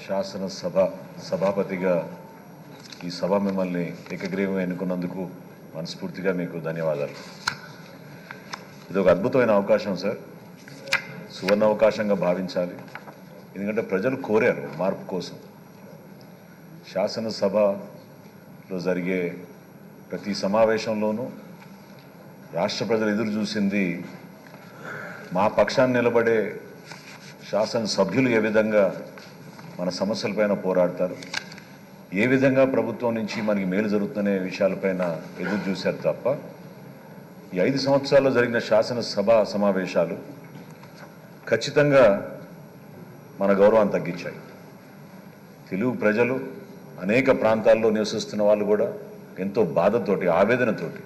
శాసనసభ సభాపతిగా ఈ సభ మిమ్మల్ని ఏకగ్రీవంగా ఎన్నుకున్నందుకు మనస్ఫూర్తిగా మీకు ధన్యవాదాలు. ఇది ఒక అద్భుతమైన అవకాశం సార్, సువర్ణ అవకాశంగా భావించాలి. ఎందుకంటే ప్రజలు కోరారు మార్పు కోసం. శాసనసభలో జరిగే ప్రతి సమావేశంలోనూ రాష్ట్ర ప్రజలు ఎదురు చూసింది మా పక్షాన్ని నిలబడే శాసనసభ్యులు ఏ విధంగా మన సమస్యలపైన పోరాడతారు, ఏ విధంగా ప్రభుత్వం నుంచి మనకి మేలు జరుగుతున్న విషయాలపైన ఎదురు చూశారు తప్ప ఈ 5 సంవత్సరాల్లో జరిగిన శాసనసభ సమావేశాలు ఖచ్చితంగా మన గౌరవాన్ని తగ్గించాయి. తెలుగు ప్రజలు అనేక ప్రాంతాల్లో నివసిస్తున్న వాళ్ళు కూడా ఎంతో బాధతోటి, ఆవేదనతోటి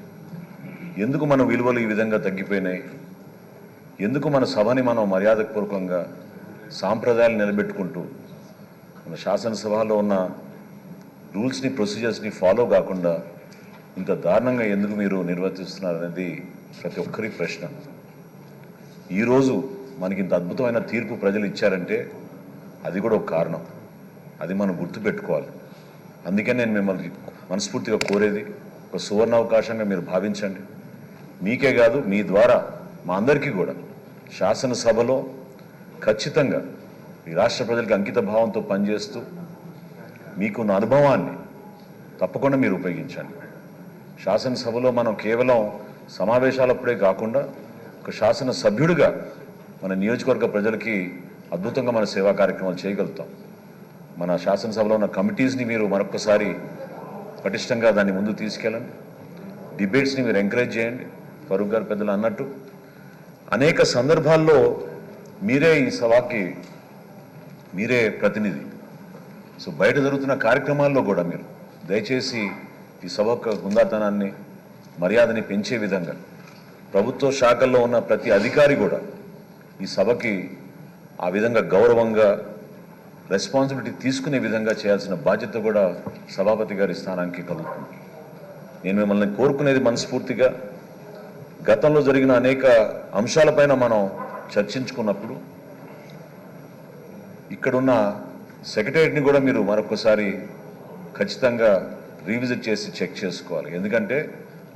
ఎందుకు మన విలువలు ఈ విధంగా తగ్గిపోయినాయి, ఎందుకు మన సభని మనం మర్యాదపూర్వకంగా సాంప్రదాయాలు నిలబెట్టుకుంటూ మన శాసనసభలో ఉన్న రూల్స్ని, ప్రొసీజర్స్ని ఫాలో కాకుండా ఇంత దారుణంగా ఎందుకు మీరు నిర్వర్తిస్తున్నారు అనేది ప్రతి ఒక్కరి ప్రశ్న. ఈరోజు మనకి ఇంత అద్భుతమైన తీర్పు ప్రజలు ఇచ్చారంటే అది కూడా ఒక కారణం. అది మనం గుర్తుపెట్టుకోవాలి. అందుకే నేను మిమ్మల్ని మనస్ఫూర్తిగా కోరేది ఒక సువర్ణ అవకాశంగా మీరు భావించండి. మీకే కాదు, మీ ద్వారా మా అందరికీ కూడా శాసనసభలో ఖచ్చితంగా ఈ రాష్ట్ర ప్రజలకు అంకిత భావంతో పనిచేస్తూ మీకున్న అనుభవాన్ని తప్పకుండా మీరు ఉపయోగించండి. శాసనసభలో మనం కేవలం సమావేశాలప్పుడే కాకుండా ఒక శాసనసభ్యుడిగా మన నియోజకవర్గ ప్రజలకి అద్భుతంగా మన సేవా కార్యక్రమాలు చేయగలుగుతాం. మన శాసనసభలో ఉన్న కమిటీస్ని మీరు మరొకసారి పటిష్టంగా దాన్ని ముందు తీసుకెళ్ళండి. డిబేట్స్ని మీరు ఎంకరేజ్ చేయండి. ఫరూక్ గారు పెద్దలు అన్నట్టు అనేక సందర్భాల్లో మీరే ఈ సభకి మీరే ప్రతినిధి. సో బయట జరుగుతున్న కార్యక్రమాల్లో కూడా మీరు దయచేసి ఈ సభ హుందాతనాన్ని, మర్యాదని పెంచే విధంగా ప్రభుత్వ శాఖల్లో ఉన్న ప్రతి అధికారి కూడా ఈ సభకి ఆ విధంగా గౌరవంగా రెస్పాన్సిబిలిటీ తీసుకునే విధంగా చేయాల్సిన బాధ్యత కూడా సభాపతి గారి స్థానానికి కలుగుతుంది. నేను మిమ్మల్ని కోరుకునేది మనస్ఫూర్తిగా గతంలో జరిగిన అనేక అంశాలపైన మనం చర్చించుకున్నప్పుడు ఇక్కడున్న సెక్రటేరియట్ని కూడా మీరు మరొకసారి ఖచ్చితంగా రీవిజిట్ చేసి చెక్ చేసుకోవాలి. ఎందుకంటే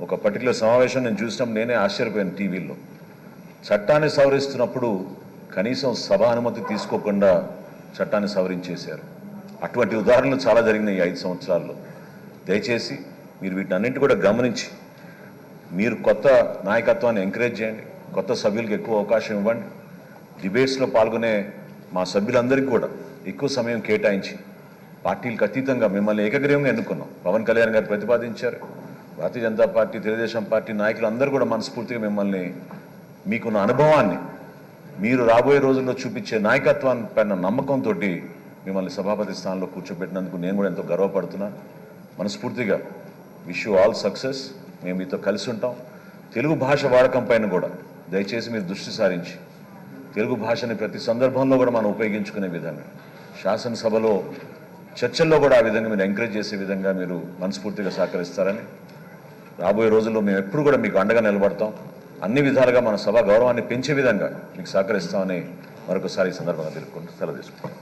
ఒక పర్టికులర్ సమావేశం నేను చూసినప్పుడు నేనే ఆశ్చర్యపోయాను. టీవీలో చట్టాన్ని సవరిస్తున్నప్పుడు కనీసం సభ అనుమతి తీసుకోకుండా చట్టాన్ని సవరించేశారు. అటువంటి ఉదాహరణలు చాలా జరిగినాయి ఈ 5 సంవత్సరాల్లో. దయచేసి మీరు వీటిని అన్నింటి కూడా గమనించి మీరు కొత్త నాయకత్వాన్ని ఎంకరేజ్ చేయండి. కొత్త సభ్యులకు ఎక్కువ అవకాశం ఇవ్వండి. డిబేట్స్లో పాల్గొనే మా సభ్యులందరికీ కూడా ఎక్కువ సమయం కేటాయించి పార్టీలకు అతీతంగా మిమ్మల్ని ఏకగ్రీవంగా ఎన్నుకున్నాం. పవన్ కళ్యాణ్ గారు ప్రతిపాదించారు. భారతీయ జనతా పార్టీ, తెలుగుదేశం పార్టీ నాయకులందరూ కూడా మనస్ఫూర్తిగా మిమ్మల్ని మీకున్న అనుభవాన్ని, మీరు రాబోయే రోజుల్లో చూపించే నాయకత్వాన్ని పైన నమ్మకంతో మిమ్మల్ని సభాపతి స్థానంలో కూర్చోబెట్టినందుకు నేను కూడా ఎంతో గర్వపడుతున్నాను. మనస్ఫూర్తిగా విష్ యూ ఆల్ సక్సెస్. మేము మీతో కలిసి ఉంటాం. తెలుగు భాష వాడకం పైన కూడా దయచేసి మీరు దృష్టి సారించి తెలుగు భాషని ప్రతి సందర్భంలో కూడా మనం ఉపయోగించుకునే విధంగా శాసనసభలో చర్చల్లో కూడా ఆ విధంగా మీరు ఎంకరేజ్ చేసే విధంగా మీరు మనస్ఫూర్తిగా సహకరిస్తారని, రాబోయే రోజుల్లో మేము ఎప్పుడు కూడా మీకు అండగా నిలబడతాం. అన్ని విధాలుగా మన సభ గౌరవాన్ని పెంచే విధంగా మీకు సహకరిస్తామని మరొకసారి ఈ సందర్భంగా తెలుపుకుంటూ సెలవు తీసుకుంటాం.